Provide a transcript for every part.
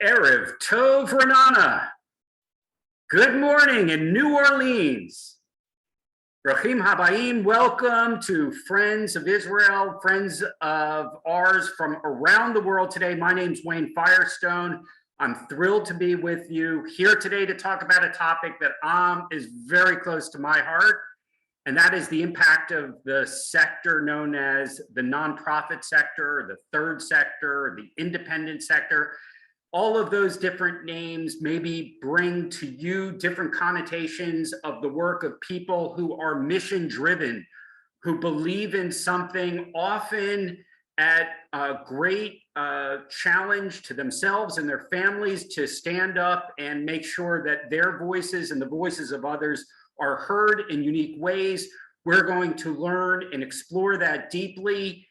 Erev Tov Renana. Good morning in New Orleans. Brachim Habayim, welcome to Friends of Israel, friends of ours from around the world today. My name's Wayne Firestone. I'm thrilled to be with you here today to talk about a topic that is very close to my heart, and that is the impact of the sector known as the nonprofit sector, the third sector, the independent sector. All of those different names maybe bring to you different connotations of the work of people who are mission driven, who believe in something often at a great challenge to themselves and their families to stand up and make sure that their voices and the voices of others are heard in unique ways. We're going to learn and explore that deeply.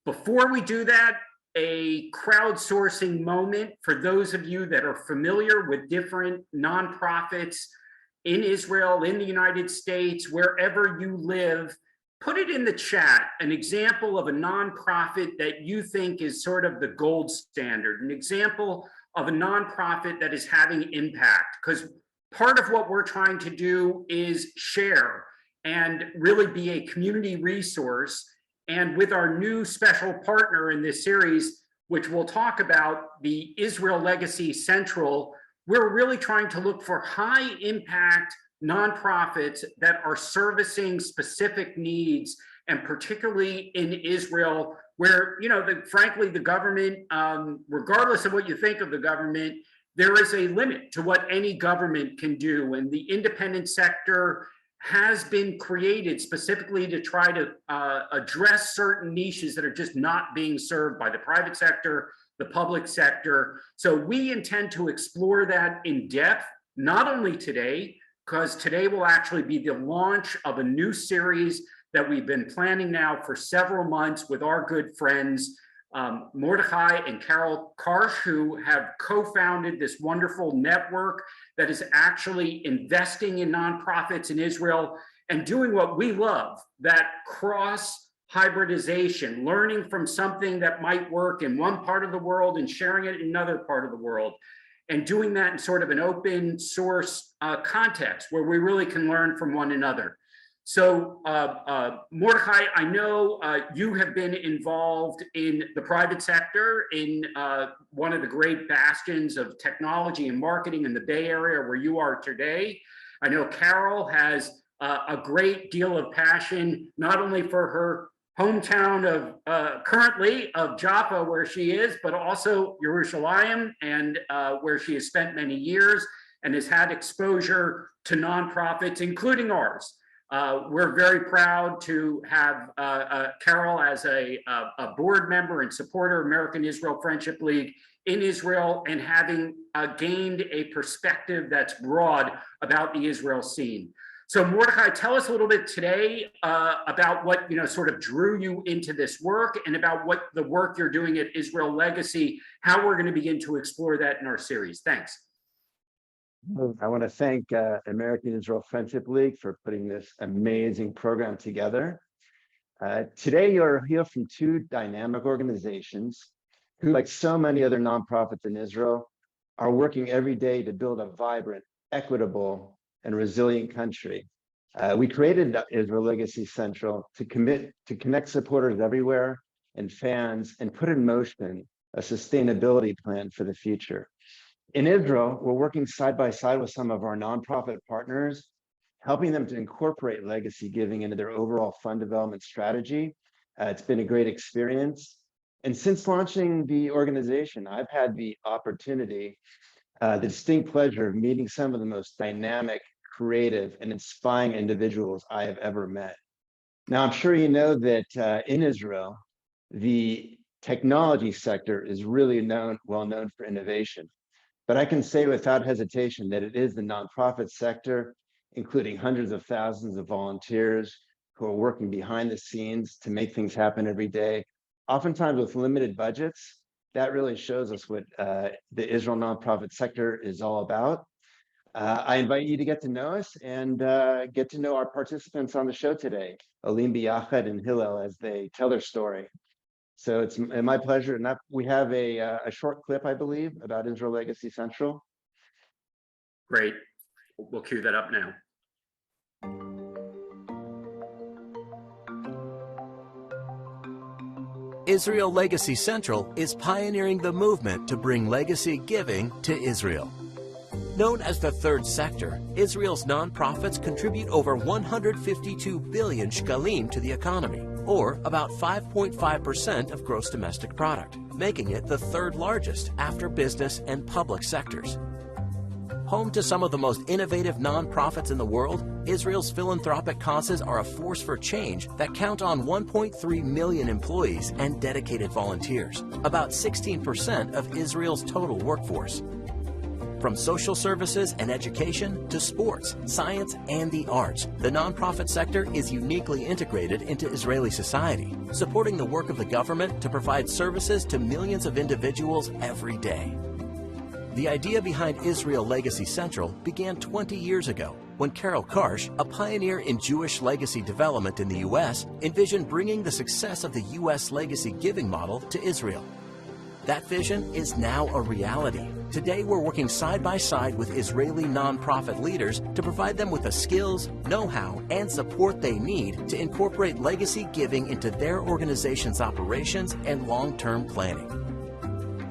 Before we do that, a crowdsourcing moment for those of you that are familiar with different nonprofits in Israel, in the United States, wherever you live. Put it in the chat, an example of a nonprofit that you think is sort of the gold standard, an example of a nonprofit that is having impact, because part of what we're trying to do is share and really be a community resource. And with our new special partner in this series, which we'll talk about, the Israel Legacy Central, we're really trying to look for high impact nonprofits that are servicing specific needs, and particularly in Israel, where, frankly, the government, regardless of what you think of the government, there is a limit to what any government can do. And the independent sector has been created specifically to try to address certain niches that are just not being served by the private sector, the public sector. So we intend to explore that in depth, not only today, because today will actually be the launch of a new series that we've been planning now for several months with our good friends, Mordechai and Carol Karsh, who have co-founded this wonderful network that is actually investing in nonprofits in Israel and doing what we love, that cross hybridization, learning from something that might work in one part of the world and sharing it in another part of the world, and doing that in sort of an open source context where we really can learn from one another. So Mordechai, I know you have been involved in the private sector in one of the great bastions of technology and marketing in the Bay Area where you are today. I know Carol has a great deal of passion, not only for her hometown of currently of Jaffa, where she is, but also Yerushalayim, and where she has spent many years and has had exposure to nonprofits, including ours. We're very proud to have Carol as a board member and supporter of American Israel Friendship League in Israel, and having gained a perspective that's broad about the Israel scene. So Mordechai, tell us a little bit today about what sort of drew you into this work, and about what the work you're doing at Israel Legacy, how we're going to begin to explore that in our series. Thanks. I want to thank American Israel Friendship League for putting this amazing program together. Today, you'll hear from two dynamic organizations who, like so many other nonprofits in Israel, are working every day to build a vibrant, equitable, and resilient country. We created Israel Legacy Central to connect supporters everywhere and fans, and put in motion a sustainability plan for the future. In Israel, we're working side by side with some of our nonprofit partners, helping them to incorporate legacy giving into their overall fund development strategy. It's been a great experience. And since launching the organization, I've had the opportunity, the distinct pleasure of meeting some of the most dynamic, creative, and inspiring individuals I have ever met. Now, I'm sure you know that in Israel, the technology sector is really well known for innovation. But I can say without hesitation that it is the nonprofit sector, including hundreds of thousands of volunteers who are working behind the scenes to make things happen every day, oftentimes with limited budgets. That really shows us what the Israel nonprofit sector is all about. I invite you to get to know us and get to know our participants on the show today, Olim Beyahad and Hillel, as they tell their story. So it's my pleasure. And we have a short clip, I believe, about Israel Legacy Central. Great. We'll cue that up now. Israel Legacy Central is pioneering the movement to bring legacy giving to Israel. Known as the third sector, Israel's nonprofits contribute over 152 billion shekalim to the economy, or about 5.5% of gross domestic product, making it the third largest after business and public sectors. Home to some of the most innovative nonprofits in the world, Israel's philanthropic causes are a force for change that count on 1.3 million employees and dedicated volunteers, about 16% of Israel's total workforce. From social services and education to sports, science, and the arts, the nonprofit sector is uniquely integrated into Israeli society, supporting the work of the government to provide services to millions of individuals every day. The idea behind Israel Legacy Central began 20 years ago when Carol Karsh, a pioneer in Jewish legacy development in the U.S., envisioned bringing the success of the U.S. legacy giving model to Israel. That vision is now a reality. Today, we're working side by side with Israeli nonprofit leaders to provide them with the skills, know-how, and support they need to incorporate legacy giving into their organization's operations and long-term planning.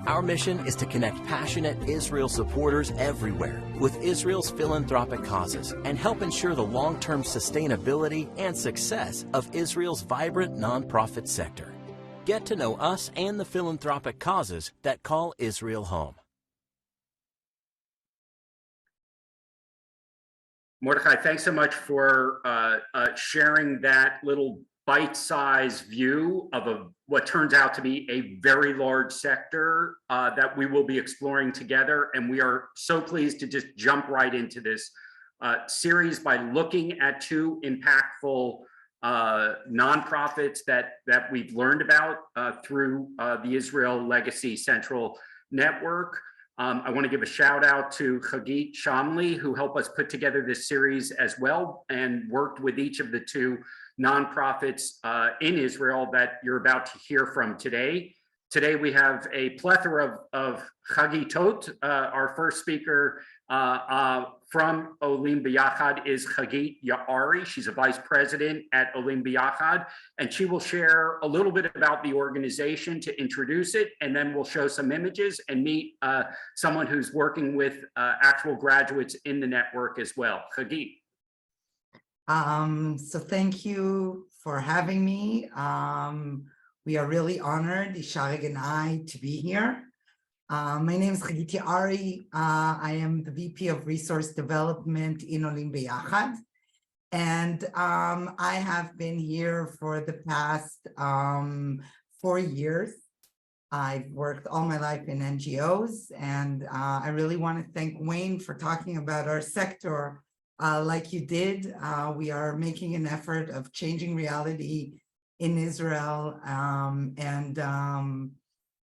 Our mission is to connect passionate Israel supporters everywhere with Israel's philanthropic causes and help ensure the long-term sustainability and success of Israel's vibrant nonprofit sector. Get to know us and the philanthropic causes that call Israel home. Mordechai, thanks so much for sharing that little bite-sized view of what turns out to be a very large sector that we will be exploring together. And we are so pleased to just jump right into this series by looking at two impactful nonprofits that we've learned about through the Israel Legacy Central Network. I want to give a shout out to Hagit Shamli, who helped us put together this series as well and worked with each of the two nonprofits in Israel that you're about to hear from today. Today we have a plethora of Chagitot. Our first speaker from Olim Beyahad is Hagit Yaari. She's a vice president at Olim Beyahad, and she will share a little bit about the organization to introduce it, and then we'll show some images and meet someone who's working with actual graduates in the network as well. Hagit. So thank you for having me. We are really honored, Isharig and I, to be here. My name is Hagit Yaari. I am the VP of Resource Development in Olim Beyahad. And I have been here for the past 4 years. I've worked all my life in NGOs, and I really want to thank Wayne for talking about our sector like you did. We are making an effort of changing reality in Israel, and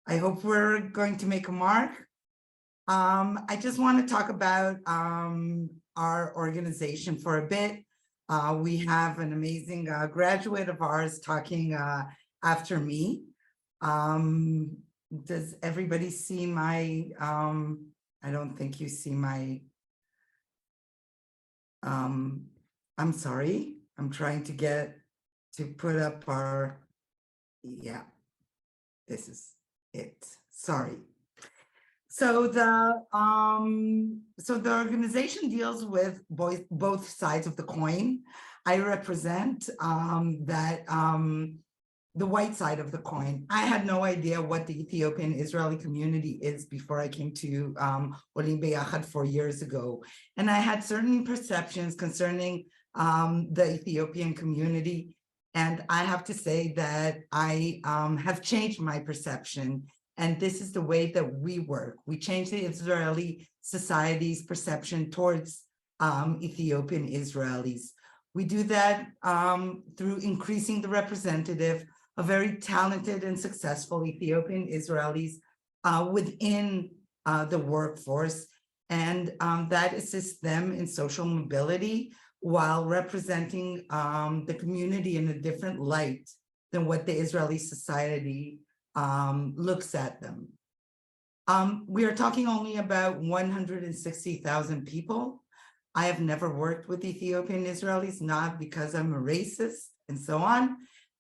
I hope we're going to make a mark. I just want to talk about our organization for a bit. We have an amazing graduate of ours talking after me. Does everybody see my, I don't think you see my, I'm sorry, I'm trying to put up our, yeah, this is it, sorry. So the organization deals with both sides of the coin. I represent the white side of the coin. I had no idea what the Ethiopian Israeli community is before I came to Olim Beyahad 4 years ago. And I had certain perceptions concerning the Ethiopian community. And I have to say that I have changed my perception. And this is the way that we work. We change the Israeli society's perception towards Ethiopian Israelis. We do that through increasing the representative of very talented and successful Ethiopian Israelis within the workforce. And that assists them in social mobility while representing the community in a different light than what the Israeli society looks at them. We are talking only about 160,000 people. I have never worked with Ethiopian Israelis, not because I'm a racist and so on,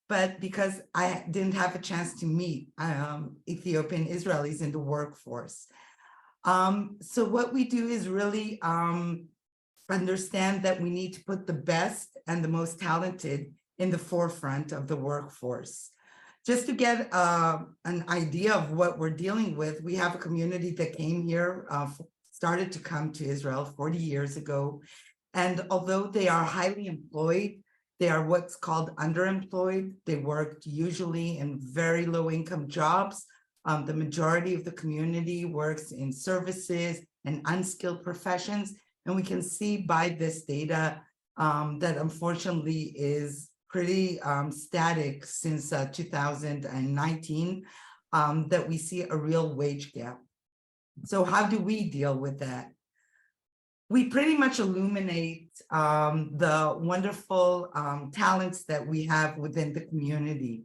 but because I didn't have a chance to meet Ethiopian Israelis in the workforce. So what we do is really understand that we need to put the best and the most talented in the forefront of the workforce. Just to get an idea of what we're dealing with, we have a community that came here, started to come to Israel 40 years ago. And although they are highly employed, they are what's called underemployed. They worked usually in very low income jobs. The majority of the community works in services and unskilled professions. And we can see by this data that unfortunately is pretty static since 2019, that we see a real wage gap. So how do we deal with that? We pretty much illuminate the wonderful talents that we have within the community.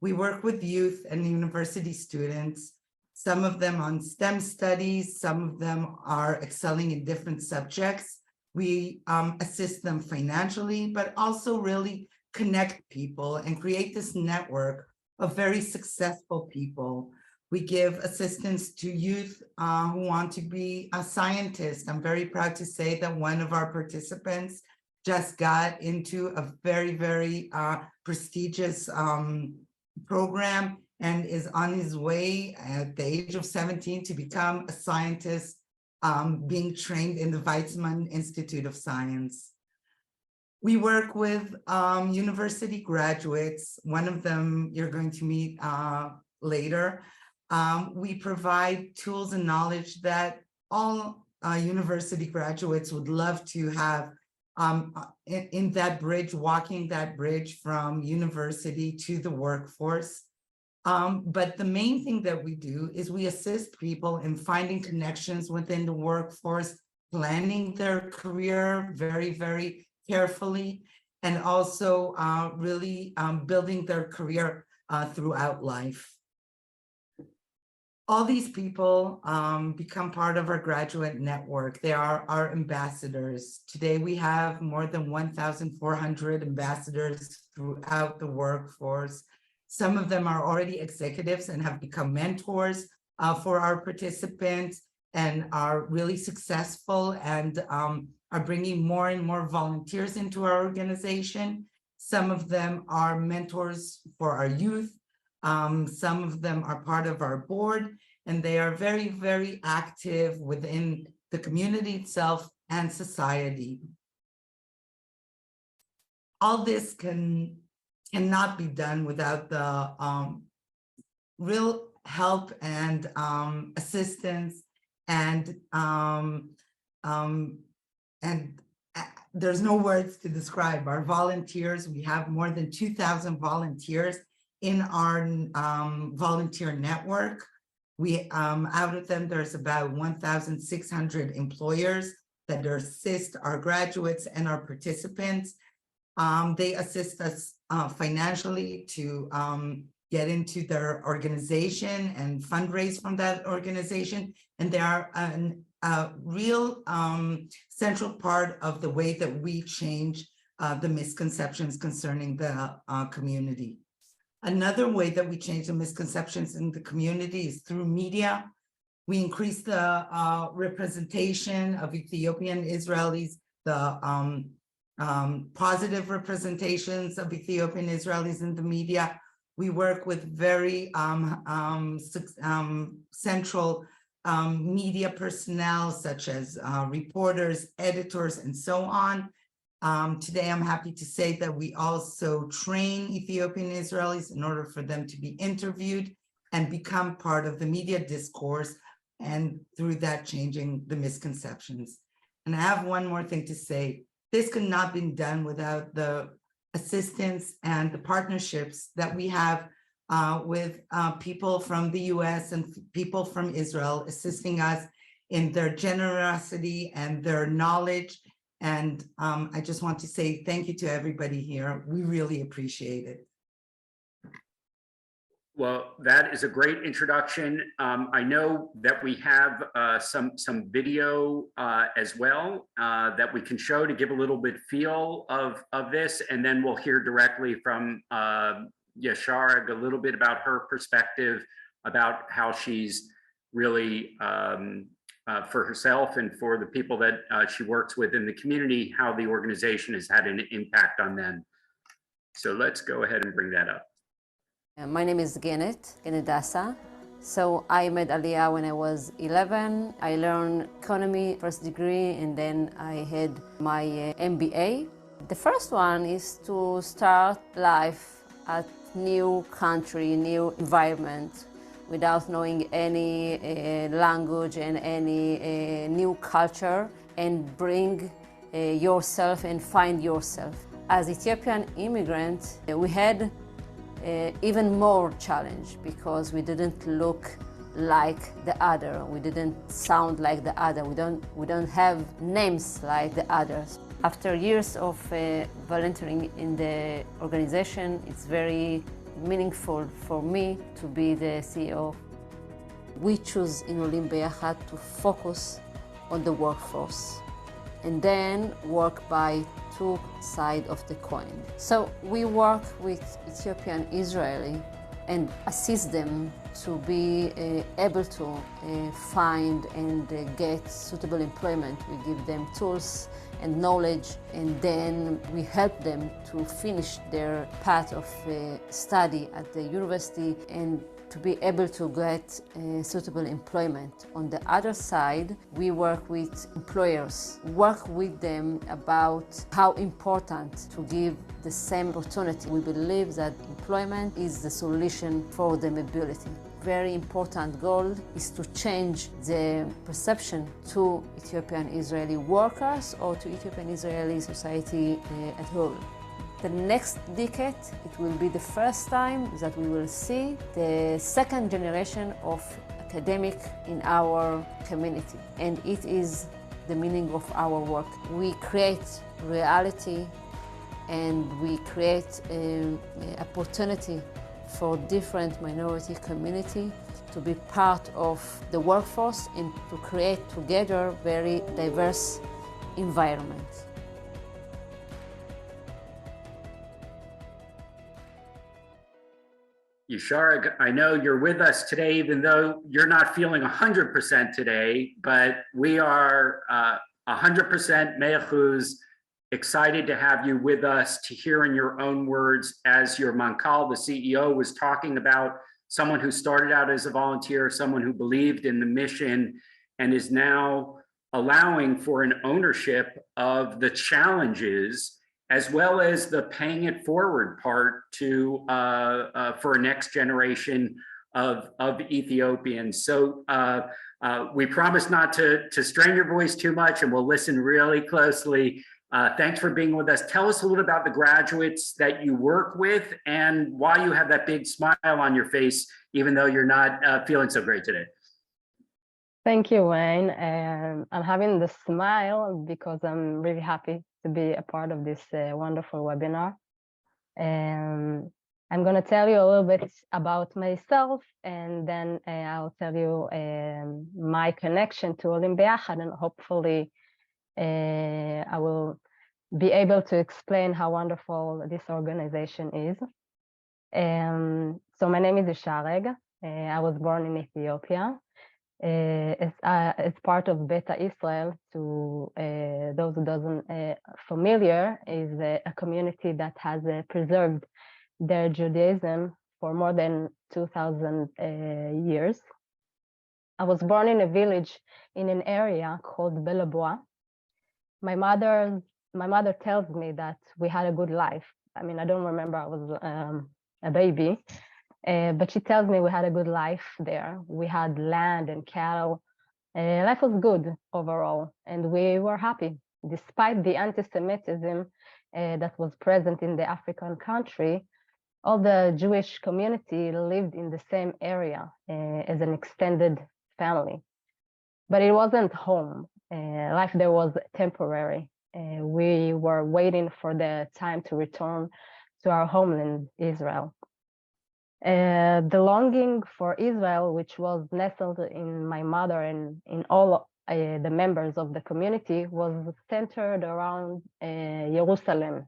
We work with youth and university students, some of them on STEM studies, some of them are excelling in different subjects. We assist them financially, but also really connect people and create this network of very successful people. We give assistance to youth who want to be a scientist. I'm very proud to say that one of our participants just got into a very, very prestigious program and is on his way at the age of 17 to become a scientist being trained in the Weizmann Institute of Science. We work with university graduates. One of them you're going to meet later. We provide tools and knowledge that all university graduates would love to have in that bridge, walking that bridge from university to the workforce. But the main thing that we do is we assist people in finding connections within the workforce, planning their career very, very carefully, and also really building their career throughout life. All these people become part of our graduate network. They are our ambassadors. Today, we have more than 1,400 ambassadors throughout the workforce. Some of them are already executives and have become mentors for our participants and are really successful and are bringing more and more volunteers into our organization. Some of them are mentors for our youth. Some of them are part of our board, and they are very, very active within the community itself and society. All this cannot be done without the real help and assistance and there's no words to describe our volunteers. We have more than 2,000 volunteers in our volunteer network. We out of them, there's about 1,600 employers that assist our graduates and our participants. They assist us financially to get into their organization and fundraise from that organization. And they are a real central part of the way that we change the misconceptions concerning the community. Another way that we change the misconceptions in the community is through media. We increase the representation of Ethiopian Israelis, the positive representations of Ethiopian Israelis in the media. We work with very central media personnel, such as reporters, editors, and so on. Today, I'm happy to say that we also train Ethiopian Israelis in order for them to be interviewed and become part of the media discourse, and through that changing the misconceptions. And I have one more thing to say. This could not be done without the assistance and the partnerships that we have with people from the US and people from Israel, assisting us in their generosity and their knowledge. And I just want to say thank you to everybody here. We really appreciate it. Well, that is a great introduction. I know that we have some video as well that we can show to give a little bit feel of this, and then we'll hear directly from Yesharag a little bit about her perspective about how she's really for herself and for the people that she works with in the community, how the organization has had an impact on them. So let's go ahead and bring that up. My name is Genet Dasa. So I made Aliyah when I was 11. I learned economy, first degree, and then I had my MBA. The first one is to start life at new country, new environment, without knowing any language and any new culture, and bring yourself and find yourself. As Ethiopian immigrants, we had even more challenge because we didn't look like the other. We didn't sound like the other. We don't have names like the others. After years of volunteering in the organization, it's very meaningful for me to be the CEO. We choose in Olim Beyahad to focus on the workforce and then work by two sides of the coin. So we work with Ethiopian Israeli and assist them to be able to find and get suitable employment. We give them tools and knowledge, and then we help them to finish their path of study at the university and to be able to get suitable employment. On the other side, we work with employers, work with them about how important to give the same opportunity. We believe that employment is the solution for the mobility. Very important goal is to change the perception to Ethiopian Israeli workers or to Ethiopian Israeli society at whole. The next decade, it will be the first time that we will see the second generation of academic in our community. And it is the meaning of our work. We create reality and we create opportunity for different minority community to be part of the workforce and to create together very diverse environment. Yesharag, I know you're with us today, even though you're not feeling 100% today, but we are 100% Me'achuz, excited to have you with us to hear in your own words, as your Mankal, the CEO, was talking about, someone who started out as a volunteer, someone who believed in the mission and is now allowing for an ownership of the challenges as well as the paying it forward part to for a next generation of Ethiopians. So we promise not to strain your voice too much, and we'll listen really closely. Thanks for being with us. Tell us a little about the graduates that you work with and why you have that big smile on your face, even though you're not feeling so great today. Thank you, Wayne. I'm having the smile because I'm really happy to be a part of this wonderful webinar. I'm going to tell you a little bit about myself, and then I'll tell you my connection to Olim Beyahad, and hopefully I will be able to explain how wonderful this organization is. So my name is Yesharag. I was born in Ethiopia. As part of Beta Israel, to those who doesn't familiar, is a community that has preserved their Judaism for more than 2,000 years. I was born in a village in an area called Belabua. My mother tells me that we had a good life. I mean, I don't remember, I was a baby. But she tells me we had a good life there. We had land and cattle. Life was good overall, and we were happy. Despite the anti-Semitism that was present in the African country, all the Jewish community lived in the same area as an extended family. But it wasn't home. Life there was temporary. We were waiting for the time to return to our homeland, Israel. The longing for Israel, which was nestled in my mother and in all the members of the community, was centered around Jerusalem.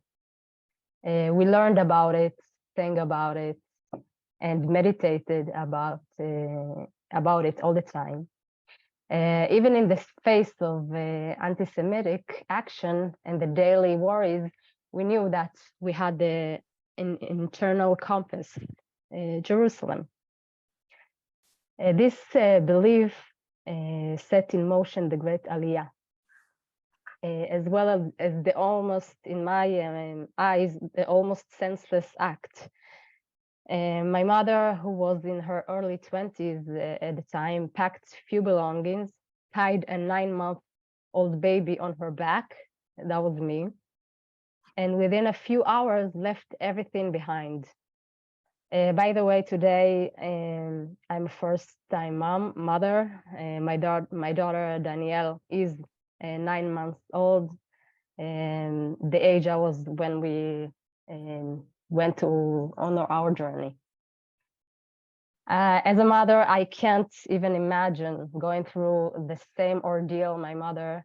We learned about it, sang about it, and meditated about it all the time. Even in the face of anti-Semitic action and the daily worries, we knew that we had an internal compass, Jerusalem. This belief set in motion the Great Aliyah, as well as the almost, in my eyes, the almost senseless act. My mother, who was in her early 20s at the time, packed few belongings, tied a 9-month-old baby on her back, that was me, and within a few hours left everything behind. By the way, today I'm a first-time mother. My daughter Danielle is 9 months old, and the age I was when we went to honor our journey. As a mother, I can't even imagine going through the same ordeal. My mother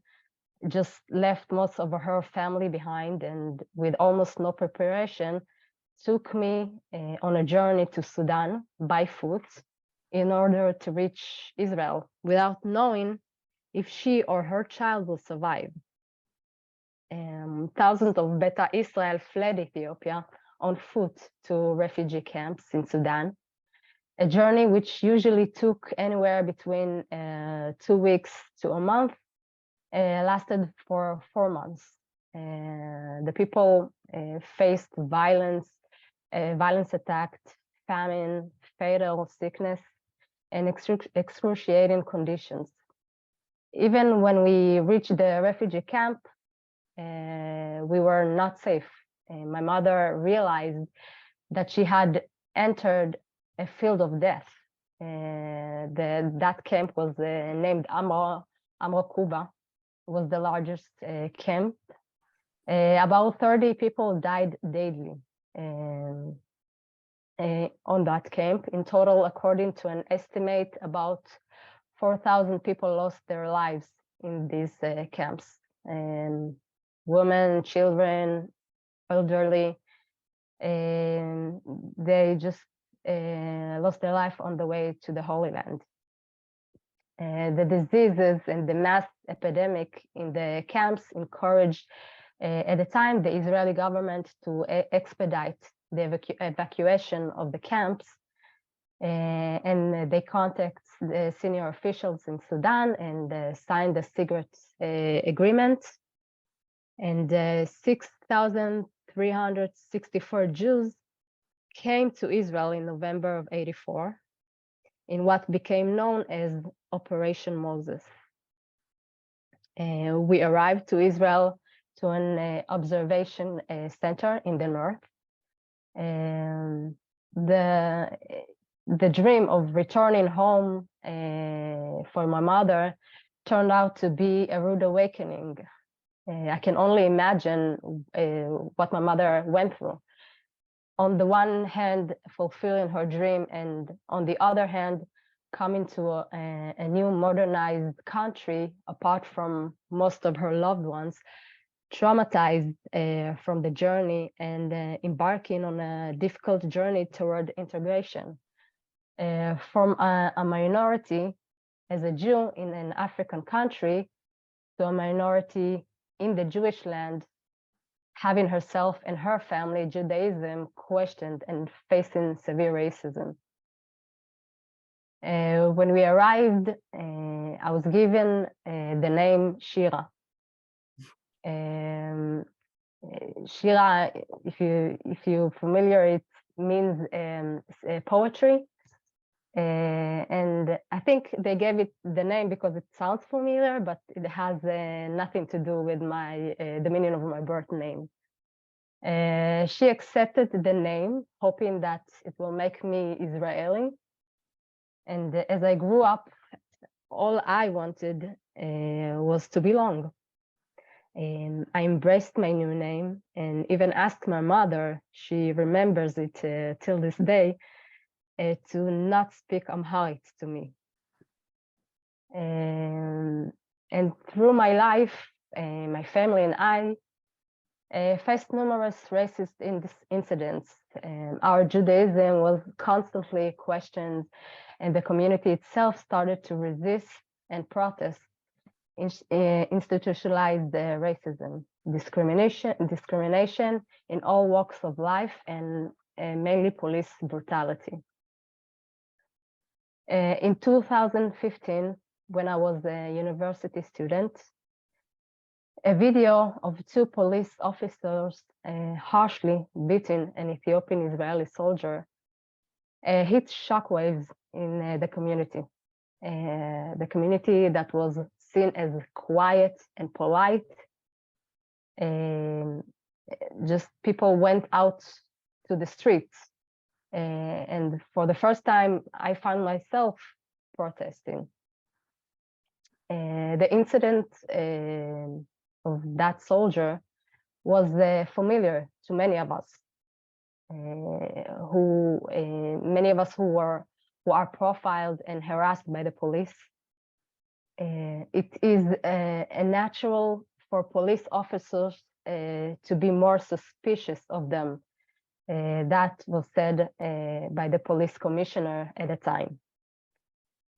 just left most of her family behind, and with almost no preparation, took me on a journey to Sudan by foot in order to reach Israel without knowing if she or her child will survive. Thousands of Beta Israel fled Ethiopia on foot to refugee camps in Sudan, a journey which usually took anywhere between 2 weeks to a month, lasted for 4 months. The people faced violence attacked, famine, fatal sickness, and excruciating conditions. Even when we reached the refugee camp, we were not safe. My mother realized that she had entered a field of death. That camp was named Amro Kuba. It was the largest camp. About 30 people died daily on that camp. In total, according to an estimate, about 4,000 people lost their lives in these camps. Women, children, elderly, and they just lost their life on the way to the Holy Land. The diseases and the mass epidemic in the camps encouraged at the time the Israeli government to expedite the evacuation of the camps, and they contacted the senior officials in Sudan and signed a secret agreement. And 6,364 Jews came to Israel in November of '84 in what became known as Operation Moses. We arrived to Israel to an observation center in the north. The dream of returning home for my mother turned out to be a rude awakening. I can only imagine what my mother went through. On the one hand, fulfilling her dream, and on the other hand, coming to a new modernized country apart from most of her loved ones, traumatized from the journey and embarking on a difficult journey toward integration. From a minority as a Jew in an African country to a minority in the Jewish land, having herself and her family Judaism questioned and facing severe racism. When we arrived, I was given the name Shira. Shira, if you're familiar, it means poetry. And I think they gave it the name because it sounds familiar, but it has nothing to do with the meaning of my birth name. She accepted the name, hoping that it will make me Israeli. And as I grew up, all I wanted was to belong. I embraced my new name and even asked my mother, she remembers it till this day, to not speak Amharic to me. And through my life, my family and I faced numerous racist incidents. Our Judaism was constantly questioned, and the community itself started to resist and protest institutionalized racism, discrimination in all walks of life, and mainly police brutality. In 2015, when I was a university student, a video of two police officers harshly beating an Ethiopian Israeli soldier hit shockwaves in the community. The community that was seen as quiet and polite. Just people went out to the streets. And for the first time, I found myself protesting. The incident of that soldier was familiar to many of us, many of us who are profiled and harassed by the police. It is a natural for police officers to be more suspicious of them. That was said by the police commissioner at the time.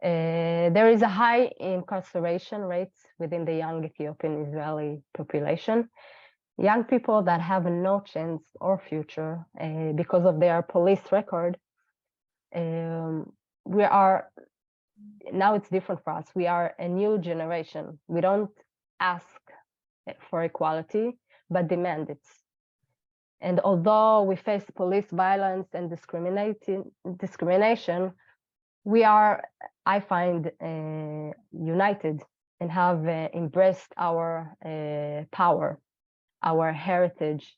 There is a high incarceration rate within the young Ethiopian Israeli population. Young people that have no chance or future because of their police record. We are, now it's different for us. We are a new generation. We don't ask for equality, but demand it. And although we face police violence and discrimination, we are, I find, united and have embraced our power, our heritage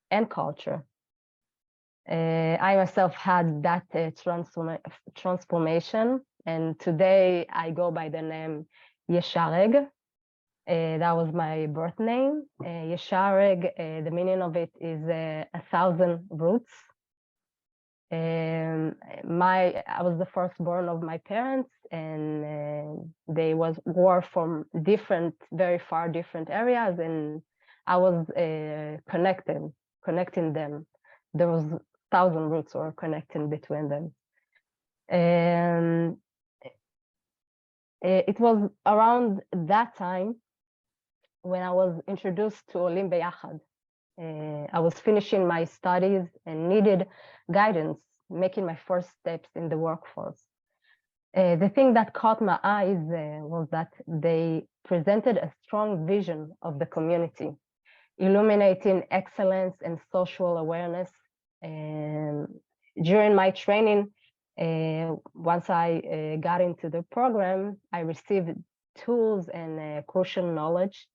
and culture. I myself had that transformation, and today I go by the name Yeshareg. That was my birth name. Yeshareg, the meaning of it is 1,000 roots. I was the firstborn of my parents, and they were from very far different areas, and I was connecting them. There was 1,000 roots or connecting between them. And it was around that time when I was introduced to Olim Beyahad. I was finishing my studies and needed guidance, making my first steps in the workforce. The thing that caught my eyes was that they presented a strong vision of the community, illuminating excellence and social awareness. During my training, once I got into the program, I received tools and crucial knowledge.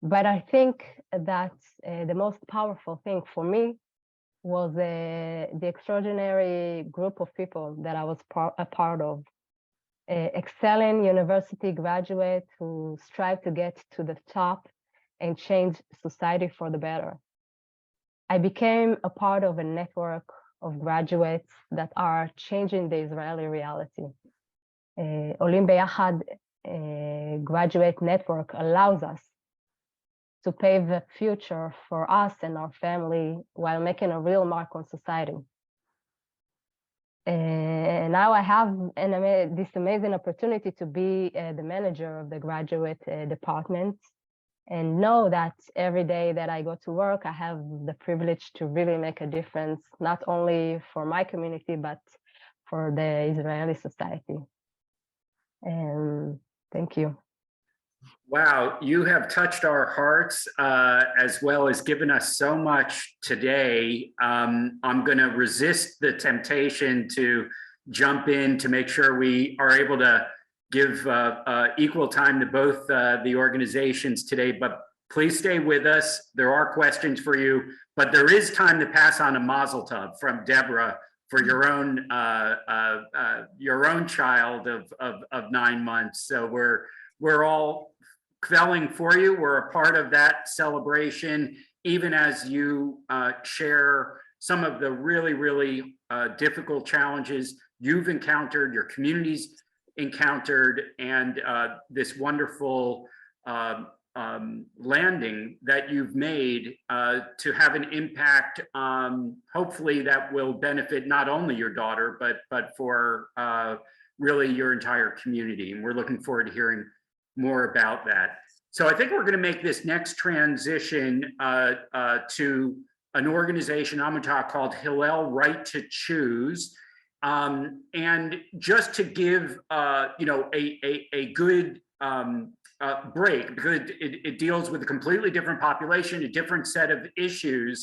But I think that the most powerful thing for me was the extraordinary group of people that I was a part of. Excelling university graduates who strive to get to the top and change society for the better. I became a part of a network of graduates that are changing the Israeli reality. Olim Beyahad graduate network allows us to pave a future for us and our family while making a real mark on society. And now I have this amazing opportunity to be the manager of the graduate department, and know that every day that I go to work, I have the privilege to really make a difference, not only for my community, but for the Israeli society. And thank you. Wow, you have touched our hearts as well as given us so much today. I'm going to resist the temptation to jump in to make sure we are able to give equal time to both the organizations today, but please stay with us. There are questions for you, but there is time to pass on a mazel tov from Deborah for your own child of 9 months. So we're all quelling for you. We're a part of that celebration, even as you share some of the really, really difficult challenges you've encountered, your community's encountered, and this wonderful landing that you've made to have an impact, hopefully that will benefit not only your daughter, but for really your entire community. And we're looking forward to hearing more about that. So I think we're going to make this next transition to an organization, Amuta, called Hillel Right to Choose. And just to give a good break, because it deals with a completely different population, a different set of issues,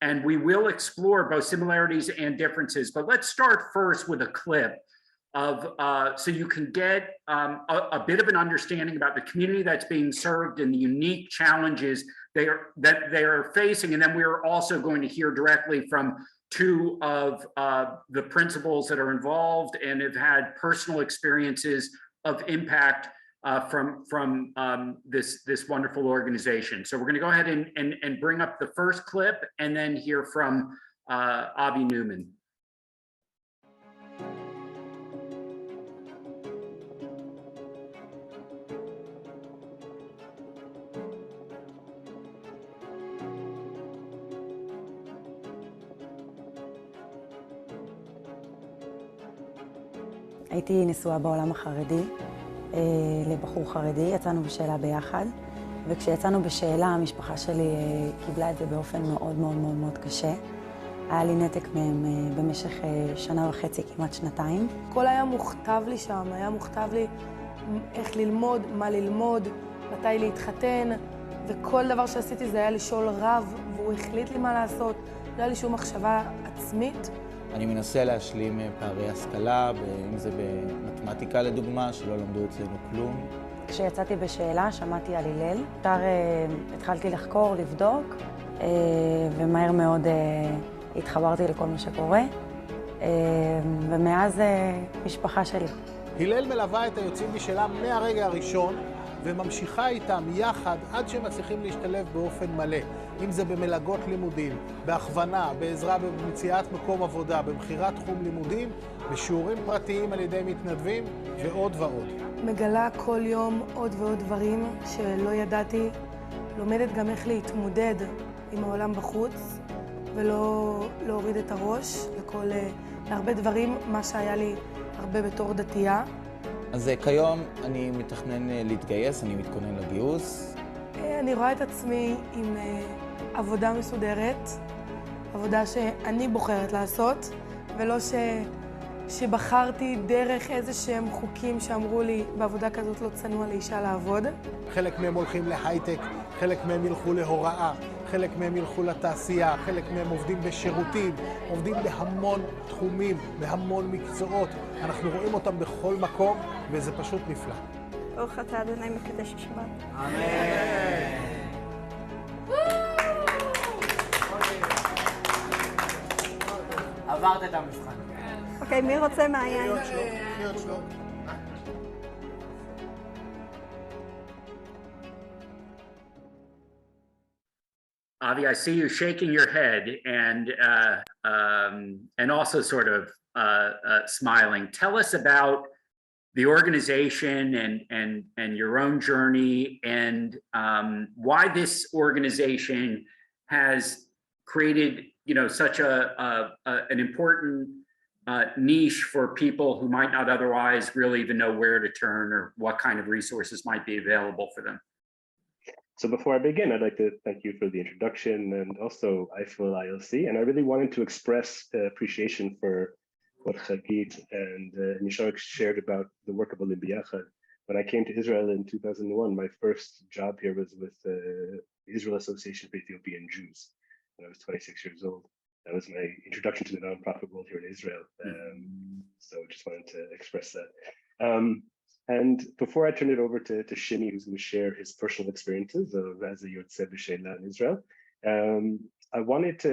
and we will explore both similarities and differences. But let's start first with a clip of so you can get a bit of an understanding about the community that's being served and the unique challenges that they are facing. And then we're also going to hear directly from two of the principals that are involved and have had personal experiences of impact from this wonderful organization. So we're going to go ahead and bring up the first clip and then hear from Avi Newman. הייתי נשואה בעולם החרדי לבחור חרדי, יצאנו בשאלה ביחד, וכשיצאנו בשאלה המשפחה שלי קיבלה את זה באופן מאוד מאוד מאוד מאוד קשה. היה לי נתק מהם במשך שנה וחצי, כמעט שנתיים. הכל היה מוכתב לי שם, היה מוכתב לי איך ללמוד, מה ללמוד, מתי להתחתן, וכל דבר שעשיתי זה היה לשאול רב, והוא החליט לי מה לעשות, לא היה לי שום מחשבה עצמית. אני מנסה להשלים פערי השכלה, אם זה במתמטיקה לדוגמה, שלא למדו אצלנו כלום. כשיצאתי בשאלה שמעתי על הלל, התחלתי לחקור, לבדוק, ומהר מאוד התחברתי לכל מה שקורה, ומאז משפחה שלי. הלל מלווה את היוצאים בשאלה מהרגע הראשון, וממשיכה איתם יחד עד שהם מצליחים להשתלב באופן מלא. אם זה במלגות לימודים, בהכוונה, בעזרה במציאת מקום עבודה, במחירת תחום לימודים, בשיעורים פרטיים על ידי מתנדבים ועוד ועוד. מגלה כל יום עוד ועוד דברים שלא ידעתי. לומדת גם איך להתמודד עם העולם בחוץ ולא להוריד את הראש להרבה דברים, מה שהיה לי הרבה בתור דתייה. אז כיום אני מתכנן להתגייס, אני מתכונן לגיוס. אני רואה את עצמי עם עבודה מסודרת, עבודה שאני בוחרת לעשות, ולא שבחרתי דרך איזה שהם חוקים שאמרו לי בעבודה כזאת לא צנוע לאישה לעבוד. חלק מהם הולכים להייטק, חלק מהם ילכו להוראה, חלק מהם ילכו לתעשייה, חלק מהם עובדים בשירותים, עובדים בהמון תחומים, בהמון מקצועות. אנחנו רואים אותם בכל מקום, וזה פשוט נפלא. ברוך אתה אדוני מקדש השבת. אמן. עברת את המבחן. אוקיי, מי רוצה מעיין? Avi, I see you shaking your head and also sort of smiling. Tell us about the organization and your own journey and why this organization has created, such an important niche for people who might not otherwise really even know where to turn or what kind of resources might be available for them. So before I begin, I'd like to thank you for the introduction and also IFL ILC. And I really wanted to express appreciation for what Chagit and Nisharik shared about the work of Olim Beyahad. When I came to Israel in 2001, my first job here was with the Israel Association for Ethiopian Jews. When I was 26 years old. That was my introduction to the nonprofit world here in Israel. So just wanted to express that. And before I turn it over to Shimi, who's going to share his personal experiences of as a Yotzei B'Sheila in Israel, I wanted to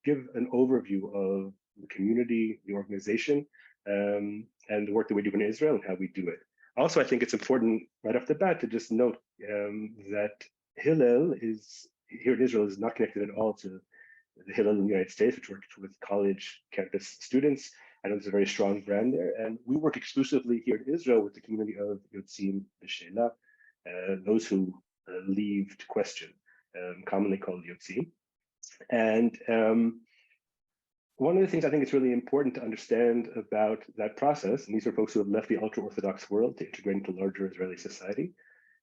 give an overview of the community, the organization, and the work that we do in Israel and how we do it. Also, I think it's important right off the bat to just note that Hillel is here in Israel is not connected at all to the Hillel in the United States, which works with college campus students. I know there's a very strong brand there. And we work exclusively here in Israel with the community of Yotzim B'Sheila, those who leave to question, commonly called Yotzim. And one of the things I think it's really important to understand about that process, and these are folks who have left the ultra-Orthodox world to integrate into larger Israeli society,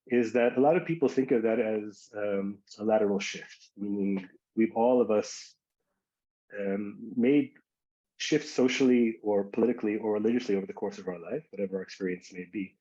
is that a lot of people think of that as a lateral shift, meaning we've all of us made shifts socially or politically or religiously over the course of our life, whatever our experience may be.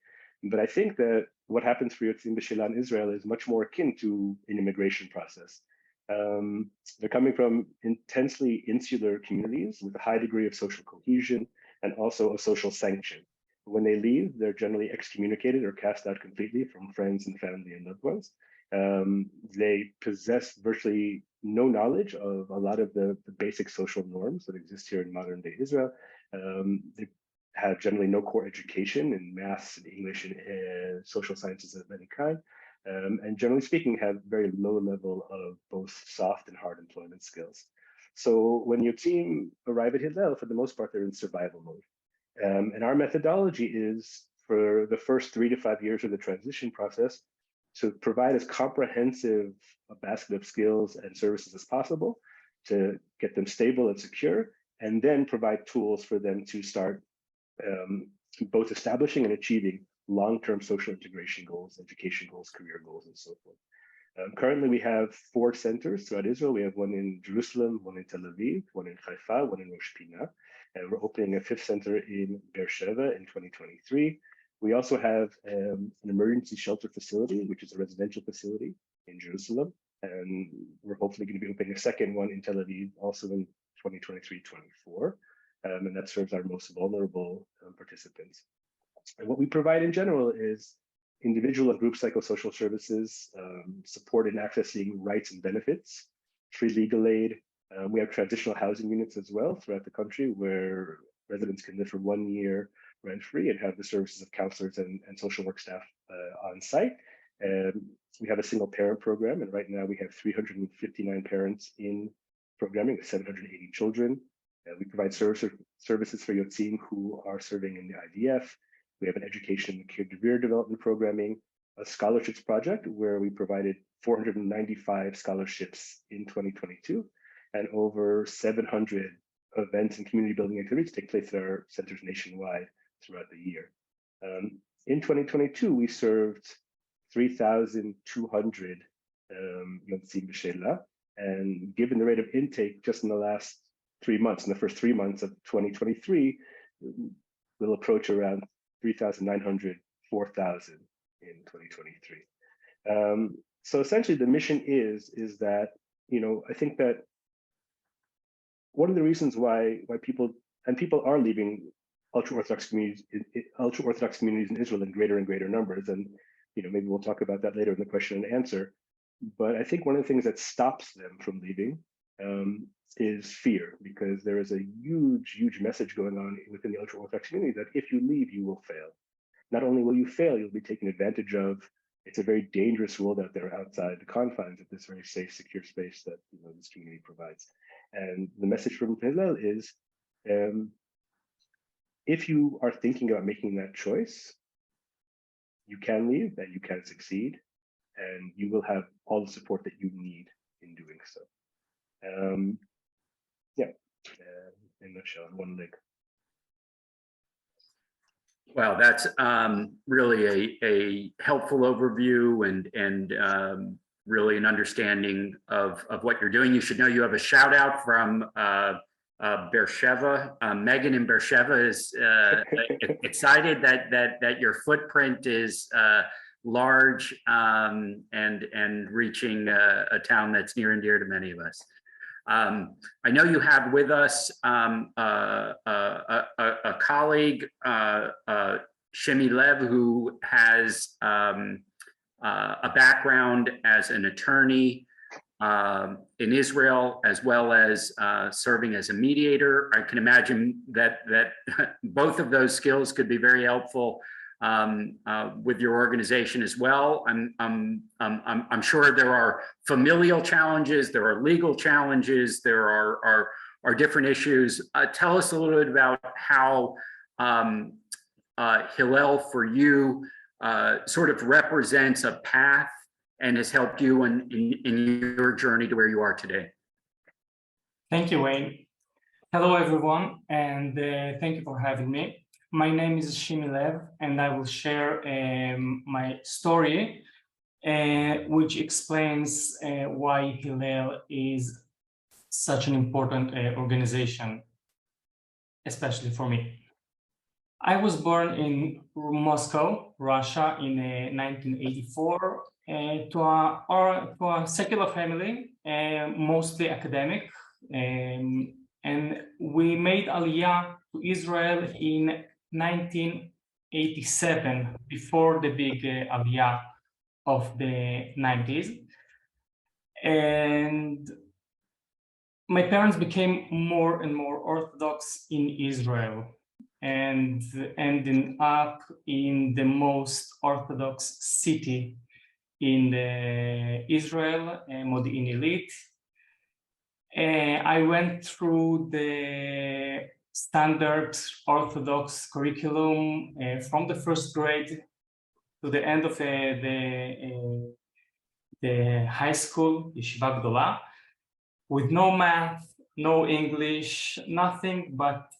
But I think that what happens for Yotzim B'Sheila in Israel is much more akin to an immigration process. They're coming from intensely insular communities with a high degree of social cohesion and also a social sanction. When they leave, they're generally excommunicated or cast out completely from friends and family and loved ones. They possess virtually no knowledge of a lot of the basic social norms that exist here in modern day Israel. They have generally no core education in maths and English and social sciences of any kind. And generally speaking, have very low level of both soft and hard employment skills. So when your team arrive at Hillel, for the most part, they're in survival mode. And our methodology is for the first 3 to 5 years of the transition process to provide as comprehensive a basket of skills and services as possible to get them stable and secure, and then provide tools for them to start both establishing and achieving long-term social integration goals, education goals, career goals, and so forth. Currently, we have 4 centers throughout Israel. We have one in Jerusalem, one in Tel Aviv, one in Haifa, one in Rosh Pinah. And we're opening a 5th center in Beersheba in 2023. We also have an emergency shelter facility, which is a residential facility in Jerusalem. And we're hopefully going to be opening a 2nd one in Tel Aviv, also in 2023-24. And that serves our most vulnerable participants. And what we provide in general is individual and group psychosocial services, support in accessing rights and benefits, free legal aid. We have transitional housing units as well throughout the country where residents can live for 1 year rent-free and have the services of counselors and social work staff on site. We have a single parent program, and right now we have 359 parents in programming with 780 children. We provide services for Yotzim who are serving in the IDF. We have an education and career development programming, a scholarships project where we provided 495 scholarships in 2022, and over 700 events and community building activities take place at our centers nationwide throughout the year. In 2022, we served 3,200 Yotzim B'Sheila, and given the rate of intake just in the last 3 months, in the first 3 months of 2023, we'll approach around 3,900, 4,000 in 2023. So essentially the mission is that, I think that one of the reasons why people are leaving ultra-Orthodox communities in Israel in greater and greater numbers, and maybe we'll talk about that later in the question and answer. But I think one of the things that stops them from leaving is fear, because there is a huge message going on within the ultra-Orthodox community that if you leave, you will fail. Not only will you fail, you'll be taken advantage of. It's a very dangerous world out there outside the confines of this very safe, secure space that this community provides. And the message from Hillel is, if you are thinking about making that choice, you can leave and you can succeed, and you will have all the support that you need in doing so. In a nutshell, in one leg. Well, that's really a helpful overview and really an understanding of what you're doing. You should know you have a shout out from Beersheba. Megan in Beersheba is excited that your footprint is large and reaching a town that's near and dear to many of us. I know you have with us a colleague, Shemi Lev, who has a background as an attorney in Israel, as well as serving as a mediator. I can imagine that both of those skills could be very helpful with your organization as well. I'm sure there are familial challenges, there are legal challenges, there are different issues. Tell us a little bit about how Hillel for you sort of represents a path and has helped you in your journey to where you are today. Thank you, Wayne. Hello, everyone, and thank you for having me. My name is Shimi Lev, and I will share my story, which explains why Hillel is such an important organization, especially for me. I was born in Moscow, Russia, in 1984, to a secular family, mostly academic, and we made Aliyah to Israel in 1987, before the big Aliyah of the 90s. And my parents became more and more Orthodox in Israel, and ending up in the most Orthodox city in Israel, Modi'in Illit. I went through the standard Orthodox curriculum from the first grade to the end of the high school, Yeshiva Gdola, with no math, no English, nothing but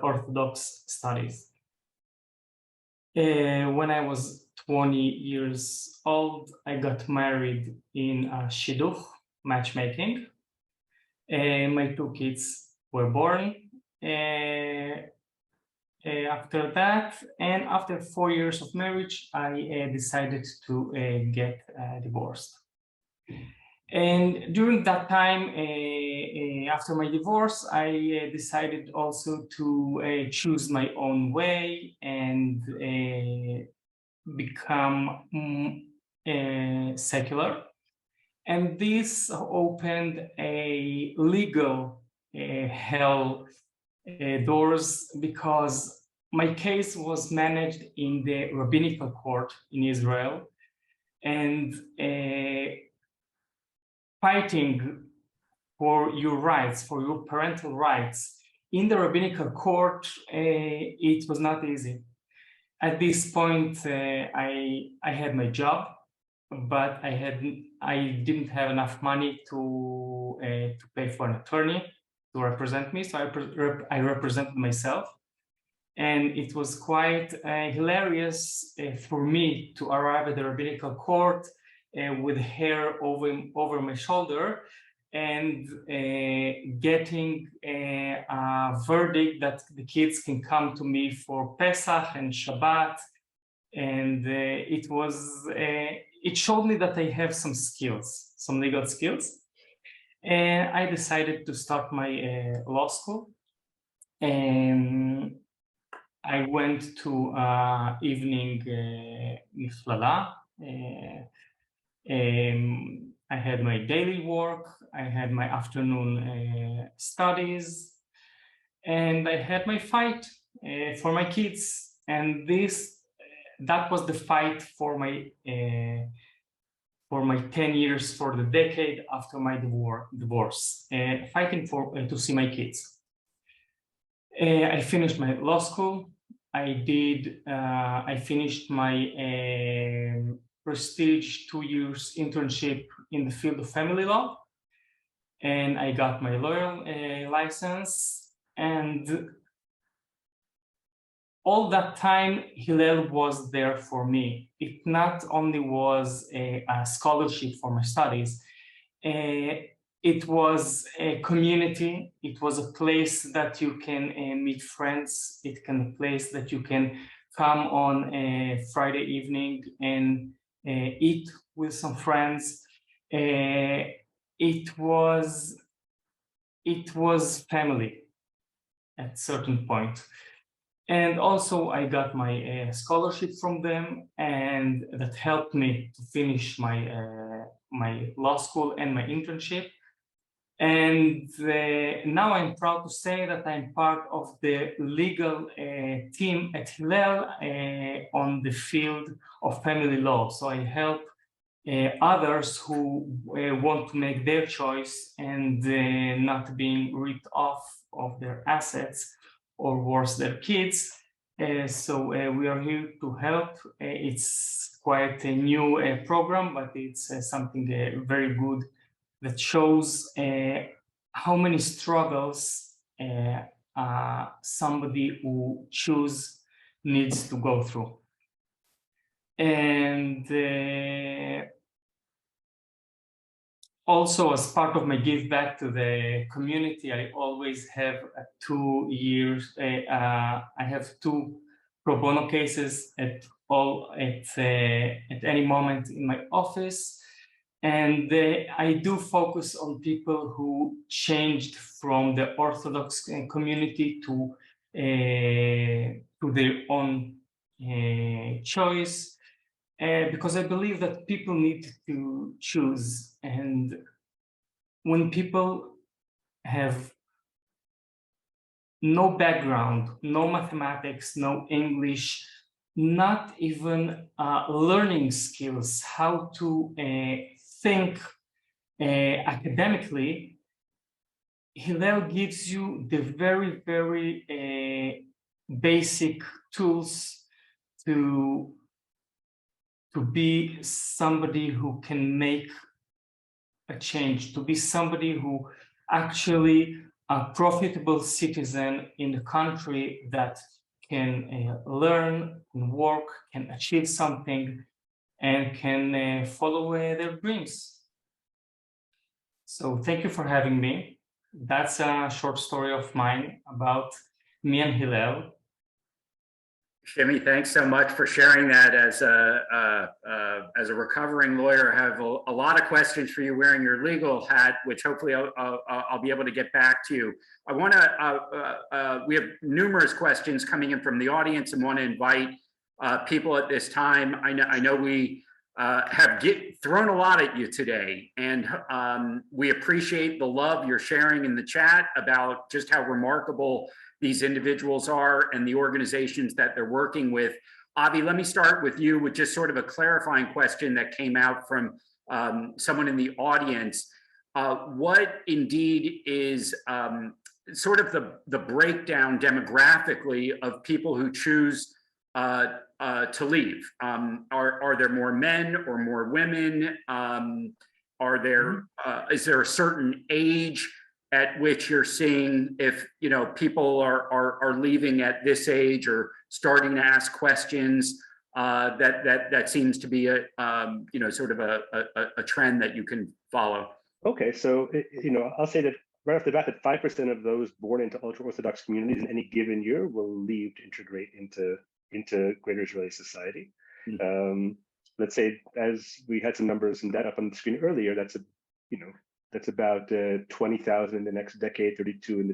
Orthodox studies. When I was 20 years old, I got married in a shidduch, matchmaking. My two kids were born after that, and after 4 years of marriage, I decided to get divorced. And during that time, after my divorce, I decided also to choose my own way and become secular. And this opened a legal hell doors, because my case was managed in the rabbinical court in Israel, and fighting for your rights, for your parental rights in the rabbinical court, it was not easy. At this point, I had my job, but I didn't have enough money to pay for an attorney to represent me, so I represented myself. And it was quite hilarious for me to arrive at the rabbinical court with hair over my shoulder and getting a verdict that the kids can come to me for Pesach and Shabbat. And it showed me that I have some skills, some legal skills. And I decided to start my law school. And I went to evening Miflala. I had my daily work, I had my afternoon studies, and I had my fight for my kids. And that was the fight for my 10 years, for the decade after my divorce, fighting to see my kids. I finished my law school. I finished my prestige 2 years internship in the field of family law, and I got my lawyer license. And all that time, Hillel was there for me. It not only was a scholarship for my studies, it was a community. It was a place that you can meet friends. It can a place that you can come on a Friday evening and eat with some friends. It was family at a certain point. And also I got my scholarship from them, and that helped me to finish my my law school and my internship. And now I'm proud to say that I'm part of the legal team at Hillel on the field of family law. So I help others who want to make their choice and not being ripped off of their assets or worse, their kids. So we are here to help. It's quite a new program, but it's something very good that shows how many struggles somebody who choose needs to go through. And also, as part of my give back to the community, I always have 2 years. I have 2 pro bono cases at any moment in my office, and I do focus on people who changed from the Orthodox community to their own choice. Because I believe that people need to choose, and when people have no background, no mathematics, no English, not even learning skills, how to think academically, Hillel gives you the very, very basic tools to be somebody who can make a change, to be somebody who actually a profitable citizen in the country that can learn, can work, can achieve something, and can follow their dreams. So thank you for having me. That's a short story of mine about me and Hillel. Shimmy, thanks so much for sharing that. As a recovering lawyer, I have a lot of questions for you wearing your legal hat, which hopefully I'll be able to get back to you. I want to, we have numerous questions coming in from the audience and want to invite people at this time. I know we have thrown a lot at you today, and we appreciate the love you're sharing in the chat about just how remarkable these individuals are and the organizations that they're working with. Avi, let me start with you with just sort of a clarifying question that came out from someone in the audience. What indeed is sort of the breakdown demographically of people who choose to leave? Are there more men or more women? Is there a certain age at which you're seeing if people are leaving at this age or starting to ask questions? That seems to be a sort of a trend that you can follow. Okay, so I'll say that right off the bat that 5% of those born into ultra-Orthodox communities in any given year will leave to integrate into greater Israeli society. Let's say, as we had some numbers and data up on the screen earlier, that's about 20,000 in the next decade, 32 in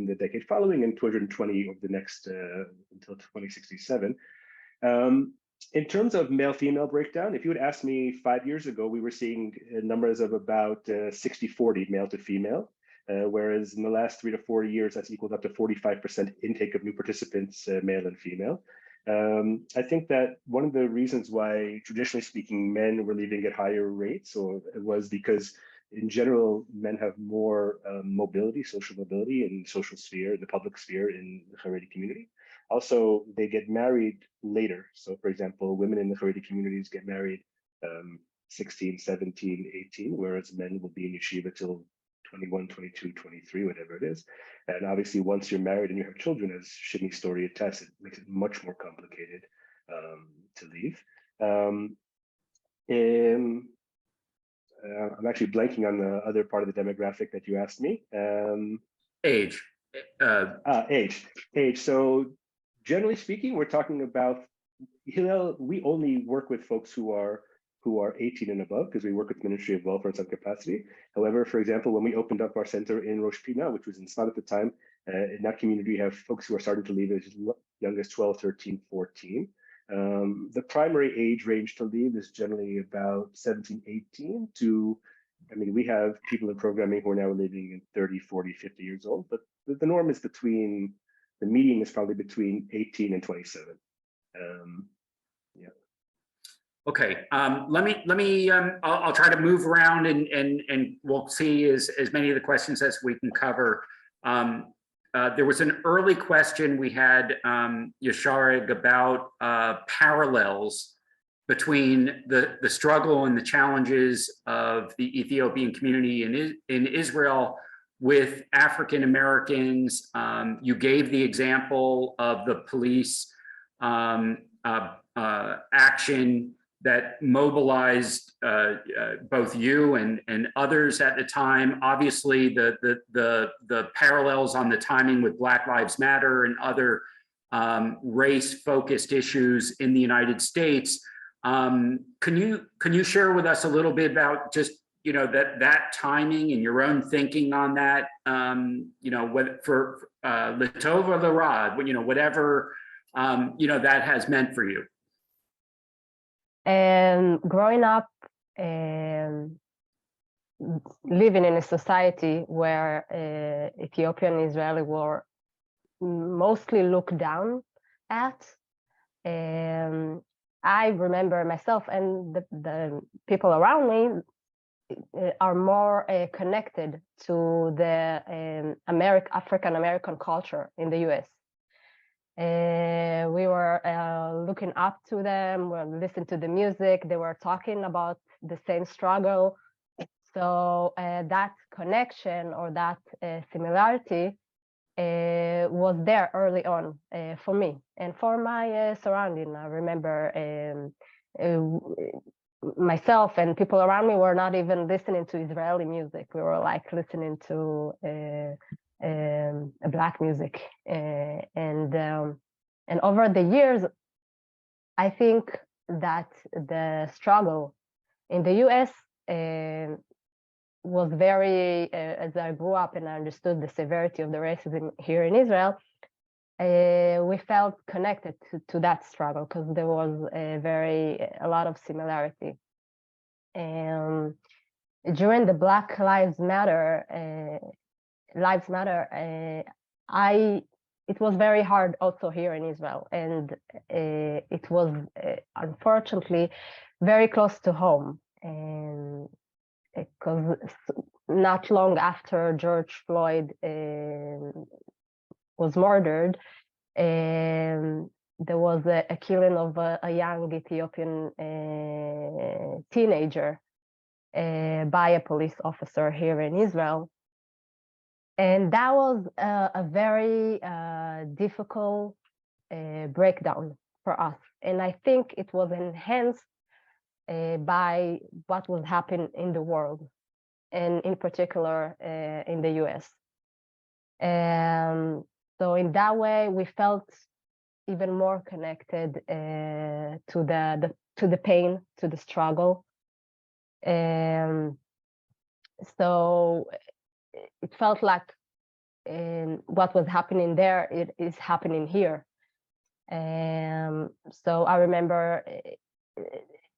the decade following, and 220 over the next until 2067. In terms of male-female breakdown, if you had asked me 5 years ago, we were seeing numbers of about 60-40 male to female, whereas in the last 3 to 4 years, that's equaled up to 45% intake of new participants, male and female. I think that one of the reasons why, traditionally speaking, men were leaving at higher rates was because in general, men have more mobility, social mobility in the social sphere, the public sphere in the Haredi community. Also, they get married later. So for example, women in the Haredi communities get married 16, 17, 18, whereas men will be in yeshiva till 21, 22, 23, whatever it is. And obviously, once you're married and you have children, as Shimi's story attests, it makes it much more complicated to leave. I'm actually blanking on the other part of the demographic that you asked me. Age. Age. So generally speaking, we're talking about Hillel. We only work with folks who are 18 and above because we work with the Ministry of Welfare and some capacity. However, for example, when we opened up our center in Rosh Pina, which was in Sfat at the time, in that community, we have folks who are starting to leave as young as 12, 13, 14. The primary age range to leave is generally about 17, 18 to I mean, we have people in programming who are now living in 30, 40, 50 years old, but the norm is between, the median is probably between 18 and 27. Yeah. Okay, I'll try to move around and we'll see as many of the questions as we can cover. There was an early question we had, Yasharig, about parallels between the struggle and the challenges of the Ethiopian community in Israel with African Americans. You gave the example of the police action that mobilized both you and others at the time. Obviously, the parallels on the timing with Black Lives Matter and other race-focused issues in the United States. Can you share with us a little bit about just that timing and your own thinking on that? Whether for Litov or Larad, whatever that has meant for you. And growing up and living in a society where Ethiopian and Israeli were mostly looked down at, I remember myself and the people around me are more connected to the African American culture in the US. We were looking up to them, we listened to the music, they were talking about the same struggle. So that connection or that similarity was there early on for me and for my surrounding. I remember myself and people around me were not even listening to Israeli music. We were like listening to Black music, and over the years, I think that the struggle in the US was very, as I grew up and I understood the severity of the racism here in Israel, we felt connected to that struggle because there was a lot of similarity. During the Black Lives Matter, it was very hard also here in Israel, and it was unfortunately very close to home, and because not long after George Floyd was murdered, there was a killing of a young Ethiopian teenager by a police officer here in Israel. And that was a very difficult breakdown for us. And I think it was enhanced by what was happening in the world, and in particular in the US. So in that way, we felt even more connected to the pain, to the struggle. So it felt like what was happening there, it is happening here. So I remember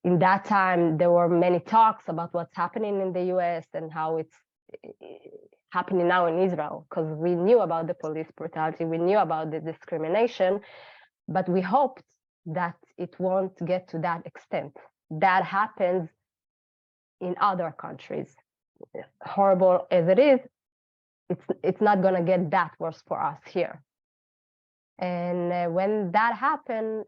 in that time, there were many talks about what's happening in the US and how it's happening now in Israel, because we knew about the police brutality, we knew about the discrimination, but we hoped that it won't get to that extent. That happens in other countries. Horrible as it is, it's not going to get that worse for us here. And when that happened,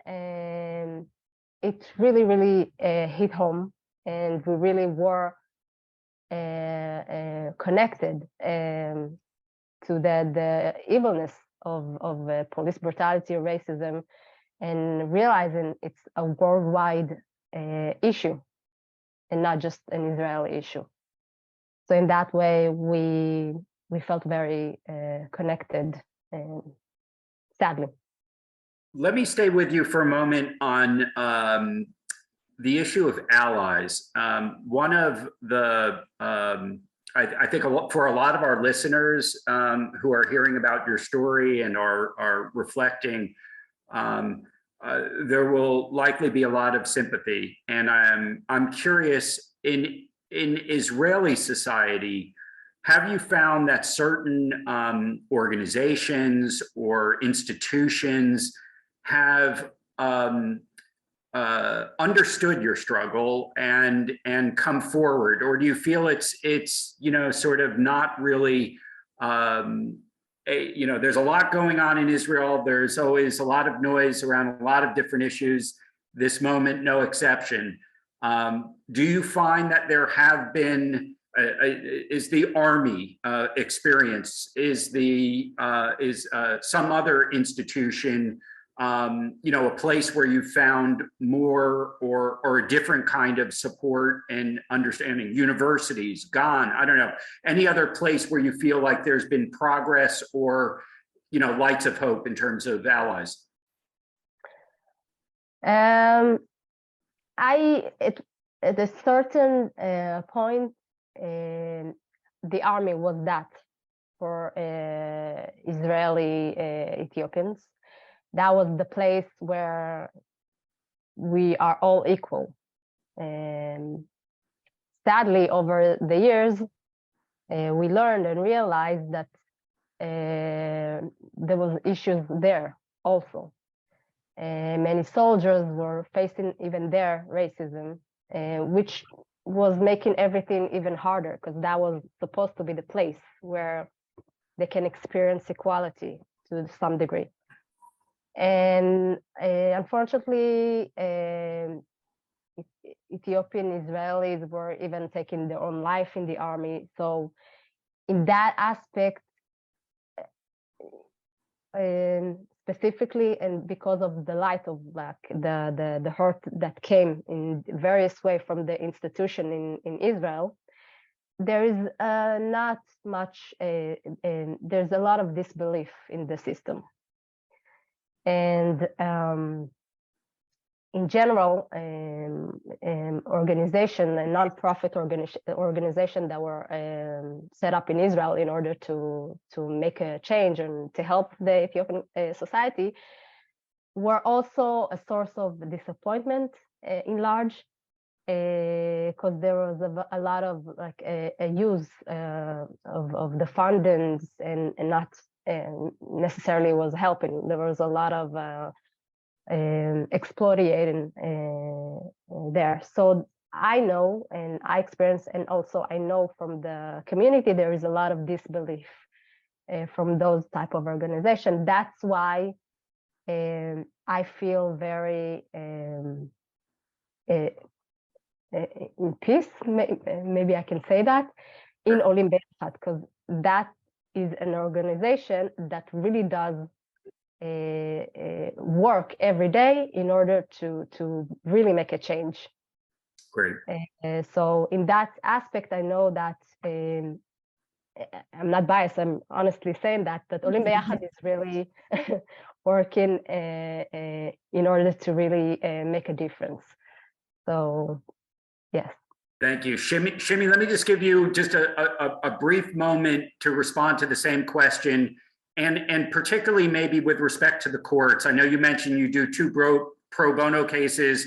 it really, really hit home, and we really were connected to the evilness of police brutality, racism, and realizing it's a worldwide issue and not just an Israeli issue. So in that way, we felt very connected, sadly. Let me stay with you for a moment on the issue of allies. One of the, I think for a lot of our listeners who are hearing about your story and are reflecting, there will likely be a lot of sympathy. And I'm curious, in in Israeli society, have you found that certain organizations or institutions have understood your struggle and come forward, or do you feel it's sort of not really there's a lot going on in Israel. There's always a lot of noise around a lot of different issues. This moment, no exception. Do you find that there have been is the army experience, is some other institution, a place where you found more or a different kind of support and understanding? Universities, gone, I don't know, any other place where you feel like there's been progress or, lights of hope in terms of allies? At a certain point, the army was that for Israeli Ethiopians. That was the place where we are all equal. And sadly, over the years, we learned and realized that there was issues there also. Many soldiers were facing even their racism, which was making everything even harder, because that was supposed to be the place where they can experience equality to some degree. And unfortunately, Ethiopian Israelis were even taking their own life in the army. So in that aspect, specifically, and because of the light of the hurt that came in various ways from the institution in Israel, there is not much, there's a lot of disbelief in the system. And in general, organization and non-profit organization that were set up in Israel in order to make a change and to help the Ethiopian society were also a source of disappointment in large, because there was a lot of a use of the fundings and not necessarily was helping. There was a lot of exploiting there. So I know, and I experience, and also I know from the community, there is a lot of disbelief from those type of organizations. That's why I feel very in peace, maybe I can say that, in Olim Beyahad, because that is an organization that really does work every day in order to really make a change. Great. So in that aspect, I know that I'm not biased. I'm honestly saying that Olim Beyahad is really working in order to really make a difference. So, yes. Thank you. Shimi, let me just give you just a brief moment to respond to the same question, and particularly maybe with respect to the courts. I know you mentioned you do 2 pro bono cases.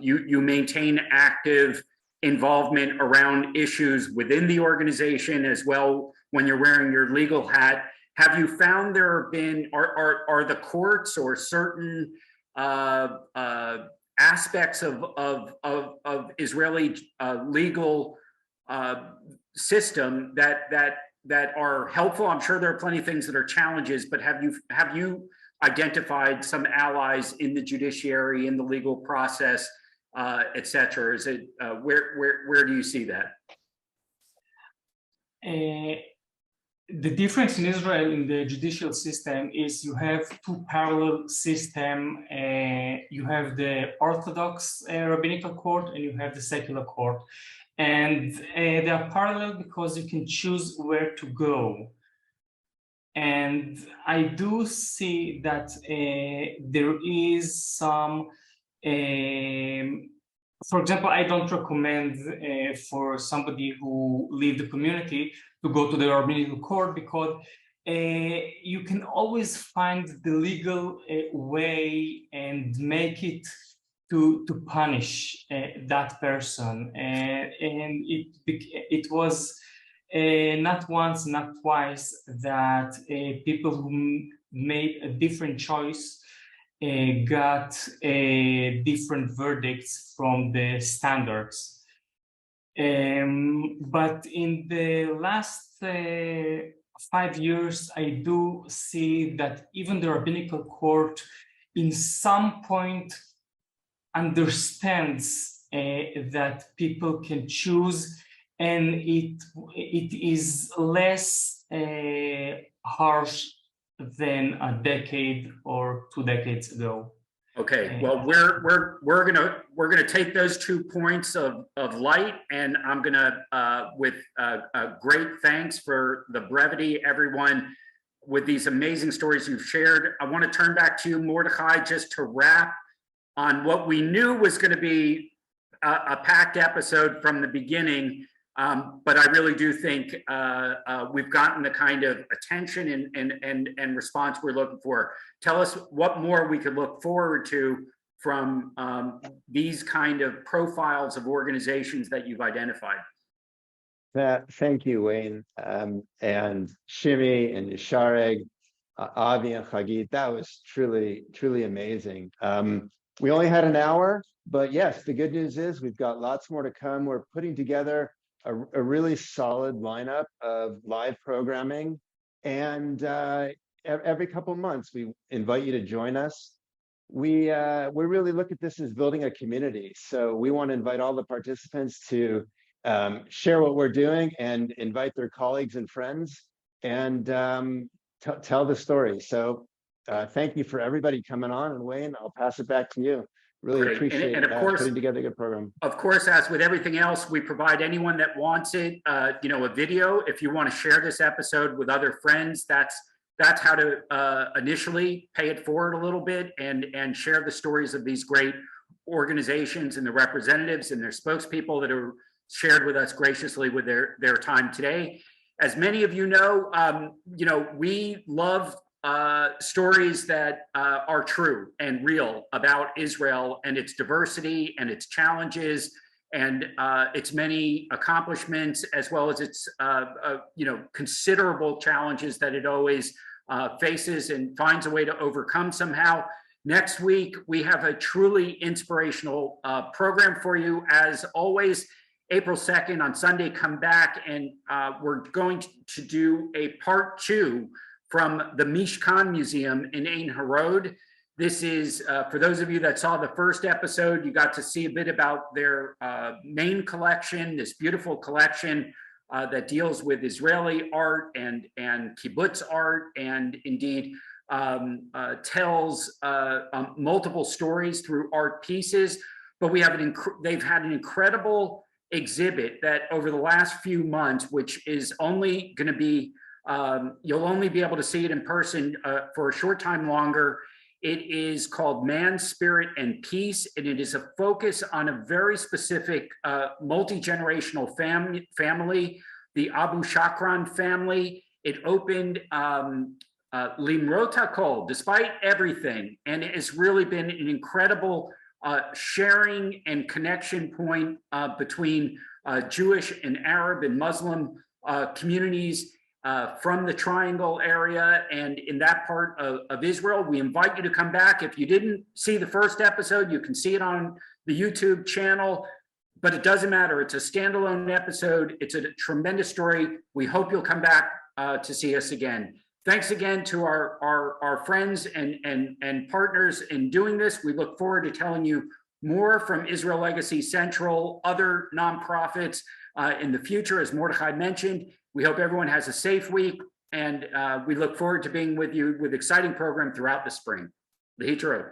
You maintain active involvement around issues within the organization as well when you're wearing your legal hat. Have you found there have been, are the courts or certain aspects of Israeli legal system that are helpful? I'm sure there are plenty of things that are challenges, but have you identified some allies in the judiciary, in the legal process, et cetera? Is it where do you see that? The difference in Israel in the judicial system is you have 2 parallel systems. You have the Orthodox rabbinical court and you have the secular court. And they are parallel because you can choose where to go. And I do see that there is some, for example, I don't recommend for somebody who leave the community to go to the rabbinical court, because you can always find the legal way and make it to punish that person, and it was not once, not twice that people who made a different choice got different verdicts from the standards. But in the last 5 years, I do see that even the rabbinical court in some point understands that people can choose, and it is less harsh than a decade or 2 decades ago. Okay, well, we're gonna take those 2 points of light, and I'm gonna with great thanks for the brevity, everyone, with these amazing stories you've shared. I want to turn back to you, Mordechai, just to wrap on what we knew was going to be a packed episode from the beginning. But I really do think we've gotten the kind of attention and response we're looking for. Tell us what more we could look forward to from these kind of profiles of organizations that you've identified. Thank you, Wayne, and Shimi and Yishareg, Avi and Chagit. That was truly, truly amazing. We only had an hour, but yes, the good news is we've got lots more to come. We're putting together a really solid lineup of live programming, and every couple of months we invite you to join us. We really look at this as building a community, so we want to invite all the participants to share what we're doing and invite their colleagues and friends and tell the story. So thank you for everybody coming on, and Wayne, I'll pass it back to you. Really Great. appreciate and of course, putting together a good program. Of course, as with everything else, we provide anyone that wants it, a video. If you want to share this episode with other friends, that's how to initially pay it forward a little bit and share the stories of these great organizations and the representatives and their spokespeople that are shared with us graciously with their time today. As many of you know, we love stories that are true and real about Israel and its diversity and its challenges and its many accomplishments, as well as its considerable challenges that it always faces and finds a way to overcome somehow. Next week, we have a truly inspirational program for you. As always, April 2nd on Sunday, come back and we're going to do a part 2 from the Mishkan Museum in Ein Harod. This is, for those of you that saw the first episode, you got to see a bit about their main collection, this beautiful collection that deals with Israeli art and kibbutz art, and indeed tells multiple stories through art pieces. But we have they've had an incredible exhibit that over the last few months, which is only going to be you'll only be able to see it in person for a short time longer. It is called Man, Spirit, and Peace, and it is a focus on a very specific multi-generational family, the Abu Shakran family. It opened Limrot HaKol, despite everything, and it has really been an incredible sharing and connection point between Jewish and Arab and Muslim communities from the Triangle area and in that part of Israel. We invite you to come back. If you didn't see the first episode, you can see it on the YouTube channel, but it doesn't matter. It's a standalone episode. It's a tremendous story. We hope you'll come back to see us again. Thanks again to our friends and partners in doing this. We look forward to telling you more from Israel Legacy Central, other nonprofits in the future, as Mordechai mentioned. We hope everyone has a safe week, and we look forward to being with you with exciting program throughout the spring. L'hitraot.